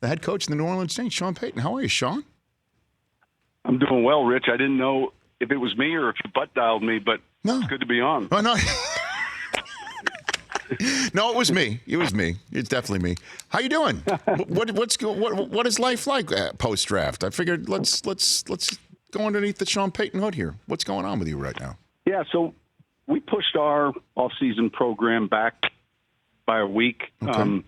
the head coach of the New Orleans Saints, Sean Payton. How are you, Sean? I'm doing well, Rich. I didn't know if it was me or if you butt dialed me, but No. it's good to be on. Oh, no. No, it was me. It was me. It's definitely me. How you doing? What is life like post draft? I figured let's go underneath the Sean Payton hood here. What's going on with you right now? Yeah, so we pushed our off-season program back by a week. Okay.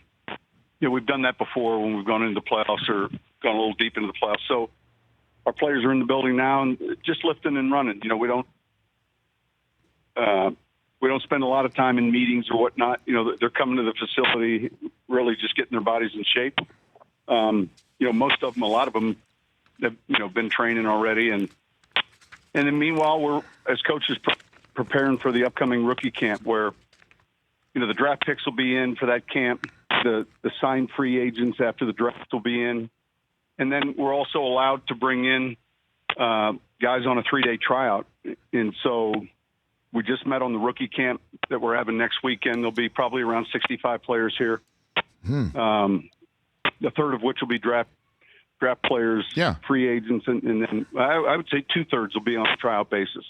We've done that before when we've gone into the playoffs or gone a little deep into the playoffs. So our players are in the building now and just lifting and running. We don't spend a lot of time in meetings or whatnot. They're coming to the facility, really just getting their bodies in shape. Most of them, a lot of them, have been training already, and then meanwhile, we're as coaches preparing for the upcoming rookie camp, where the draft picks will be in for that camp. The signed free agents after the draft will be in, and then we're also allowed to bring in guys on a 3-day tryout, and so. We just met on the rookie camp that we're having next weekend. There'll be probably around 65 players here. A third of which will be draft players, free agents, and then I would say 2/3 will be on a tryout basis.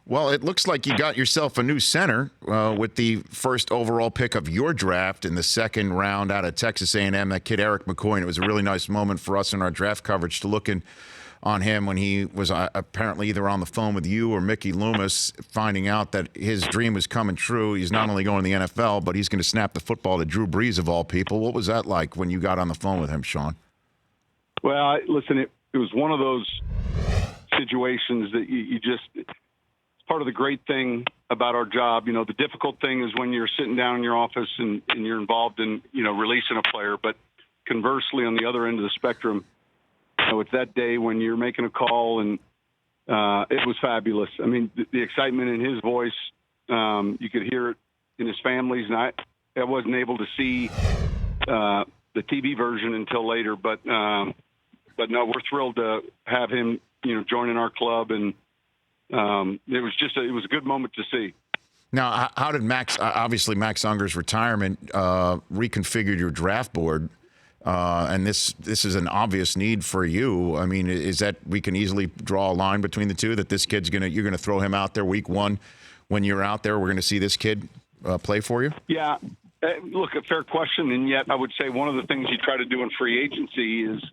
Well, it looks like you got yourself a new center with the first overall pick of your draft in the second round out of Texas A&M, that kid Eric McCoy. And it was a really nice moment for us in our draft coverage to look on him when he was apparently either on the phone with you or Mickey Loomis, finding out that his dream was coming true. He's not only going to the NFL, but he's going to snap the football to Drew Brees of all people. What was that like when you got on the phone with him, Sean? Well, listen, it was one of those situations that you just – it's part of the great thing about our job. The difficult thing is when you're sitting down in your office and you're involved in, releasing a player. But conversely, on the other end of the spectrum, it's that day when you're making a call, and it was fabulous. I mean, the excitement in his voice, you could hear it in his family's, and I wasn't able to see the TV version until later. But no, we're thrilled to have him, joining our club, and it was a good moment to see. Now, how did Max Unger's retirement reconfigured your draft board? And this is an obvious need for you. I mean, is that we can easily draw a line between the two, that this kid's you're gonna throw him out there week one when you're out there? We're gonna see this kid play for you? Yeah, look, a fair question, and yet I would say one of the things you try to do in free agency is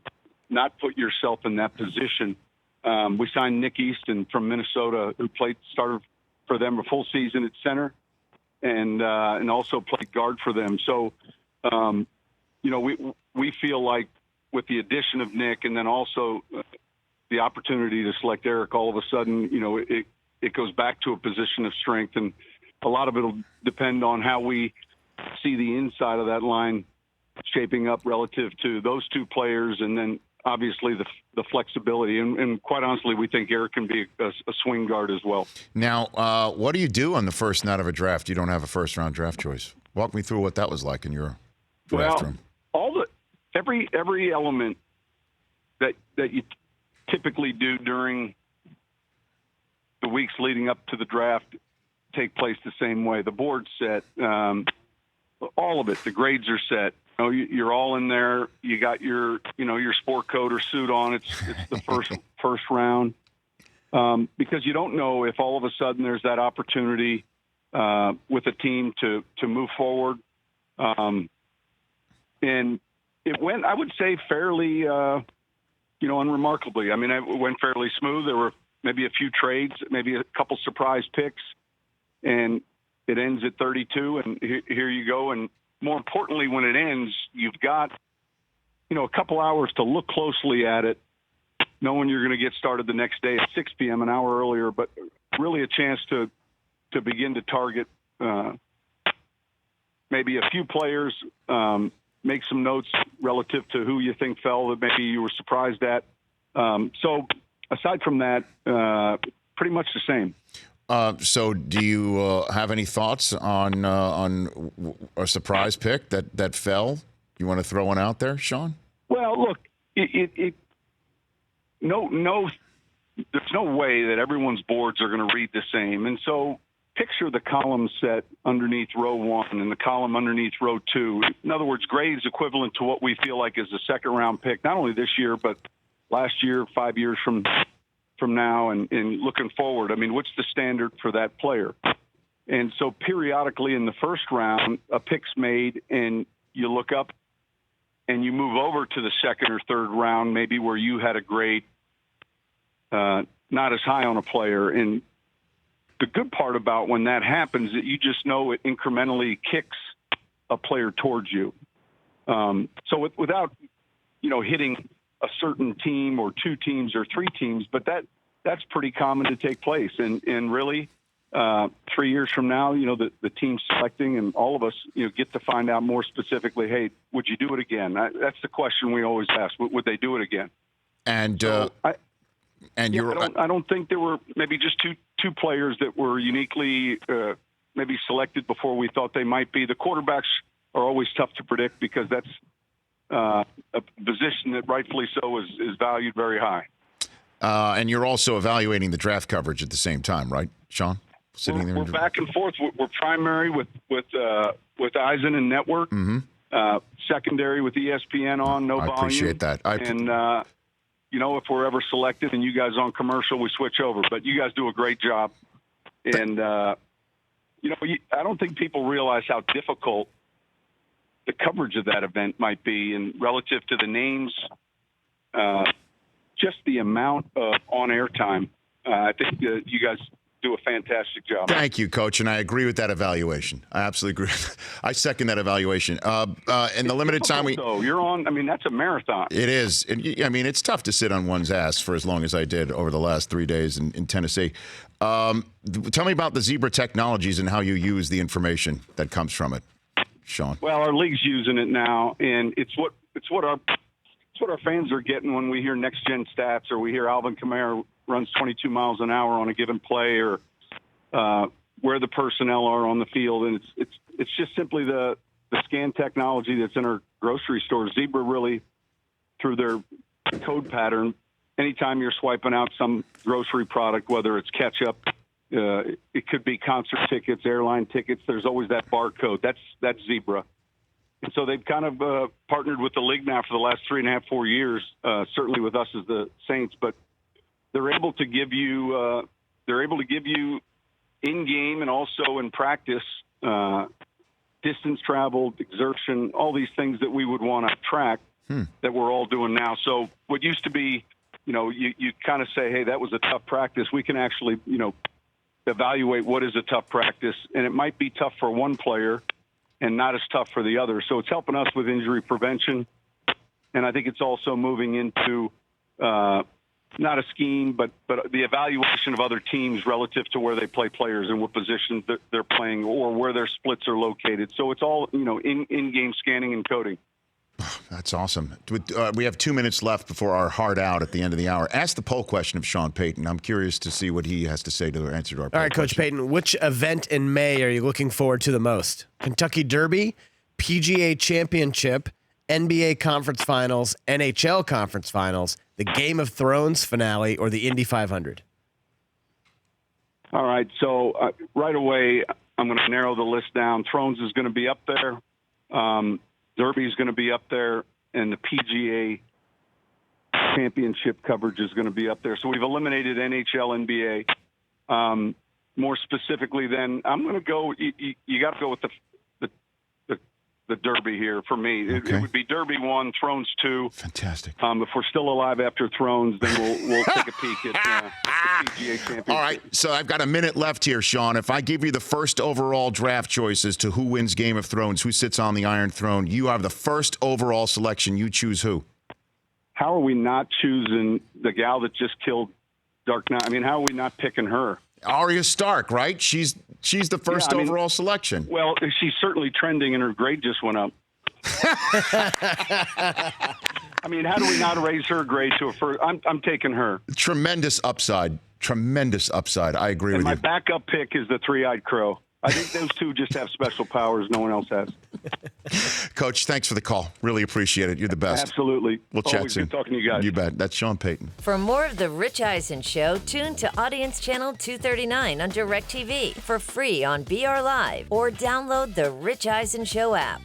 not put yourself in that position. We signed Nick Easton from Minnesota, who started for them a full season at center, and also played guard for them. So. We feel like with the addition of Nick and then also the opportunity to select Eric, all of a sudden, it goes back to a position of strength. And a lot of it will depend on how we see the inside of that line shaping up relative to those two players. And then obviously the flexibility. And quite honestly, we think Eric can be a swing guard as well. Now, what do you do on the first night of a draft? You don't have a first-round draft choice. Walk me through what that was like in your draft room. Every element that you typically do during the weeks leading up to the draft take place the same way. The board's set, all of it. The grades are set. You're all in there. You got your sport coat or suit on. It's the first round, because you don't know if all of a sudden there's that opportunity with a team to move forward, and it went, I would say, fairly, unremarkably. I mean, it went fairly smooth. There were maybe a few trades, maybe a couple surprise picks, and it ends at 32, and here you go. And more importantly, when it ends, you've got, a couple hours to look closely at it, knowing you're going to get started the next day at 6 p.m., an hour earlier, but really a chance to begin to target maybe a few players, make some notes relative to who you think fell that maybe you were surprised at. So aside from that, pretty much the same. So do you have any thoughts on a surprise pick that fell? You want to throw one out there, Sean? Well, look, there's no way that everyone's boards are going to read the same. And so picture the column set underneath row 1 and the column underneath row 2. In other words, grade is equivalent to what we feel like is a second-round pick, not only this year, but last year, 5 years from now, and looking forward. I mean, what's the standard for that player? And so periodically in the first round, a pick's made, and you look up and you move over to the second or third round, maybe where you had a grade not as high on a player. And the good part about when that happens is that you just know it incrementally kicks a player towards you. So without, hitting a certain team or 2 teams or 3 teams, but that's pretty common to take place. And really, 3 years from now, the team selecting and all of us, get to find out more specifically, hey, would you do it again? That's the question we always ask. Would they do it again? And I don't think there were maybe just two players that were uniquely maybe selected before we thought they might be. The quarterbacks are always tough to predict because that's a position that rightfully so is valued very high. And you're also evaluating the draft coverage at the same time, right, Sean? We're back and forth. We're primary with Eisen and Network. Mm-hmm. Secondary with ESPN on no volume. I appreciate that. If we're ever selected and you guys on commercial, we switch over. But you guys do a great job. And, I don't think people realize how difficult the coverage of that event might be. And relative to the names, just the amount of on-air time, I think you guys do a fantastic job. Thank you, Coach, and I agree with that evaluation. I absolutely agree. I second that evaluation. In the limited time you're on. I mean, that's a marathon. It is. It's tough to sit on one's ass for as long as I did over the last 3 days in Tennessee. Tell me about the Zebra Technologies and how you use the information that comes from it, Sean. Well, our league's using it now, and it's what our fans are getting when we hear next gen stats or we hear Alvin Kamara runs 22 miles an hour on a given play, or where the personnel are on the field. And it's just simply the scan technology that's in our grocery stores. Zebra really, through their code pattern, anytime you're swiping out some grocery product, whether it's ketchup, it could be concert tickets, airline tickets, there's always that barcode. That's Zebra. And so they've kind of partnered with the league now for the last 3.5, 4 years, certainly with us as the Saints, but they're able to give you in game and also in practice distance traveled, exertion, all these things that we would want to track that we're all doing now. So what used to be, you kind of say, hey, that was a tough practice. We can actually, evaluate what is a tough practice, and it might be tough for one player and not as tough for the other. So it's helping us with injury prevention, and I think it's also moving into not a scheme, but the evaluation of other teams relative to where they play players and what positions they're playing or where their splits are located. So it's all, in-game scanning and coding. That's awesome. We have 2 minutes left before our hard out at the end of the hour. Ask the poll question of Sean Payton. I'm curious to see what he has to say to answer to our poll. All right, Coach Payton, which event in May are you looking forward to the most? Kentucky Derby, PGA Championship, NBA Conference Finals, NHL Conference Finals, the Game of Thrones finale, or the Indy 500? All right, so right away, I'm going to narrow the list down. Thrones is going to be up there. Derby is going to be up there, and the PGA Championship coverage is going to be up there. So we've eliminated NHL, NBA. More specifically, then, I'm going to go. You got to go with the Derby here for me. Okay. It would be Derby 1, Thrones 2. Fantastic. If we're still alive after Thrones, then we'll take a peek at the PGA Championship. All right, so I've got a minute left here, Sean. If I give you the first overall draft choices to who wins Game of Thrones, who sits on the Iron Throne, you have the first overall selection. You choose who? How are we not choosing the gal that just killed Dark Knight? I mean, how are we not picking her? Arya Stark, right? She's the first overall selection. Well, she's certainly trending, and her grade just went up. I mean, how do we not raise her grade to a first? I'm taking her. Tremendous upside. I agree with you. My backup pick is the three-eyed crow. I think those two just have special powers no one else has. Coach, thanks for the call. Really appreciate it. You're the best. Absolutely. We'll chat Always soon. good talking to you guys. You bet. That's Sean Payton. For more of The Rich Eisen Show, tune to Audience Channel 239 on DirecTV for free on BR Live or download the Rich Eisen Show app.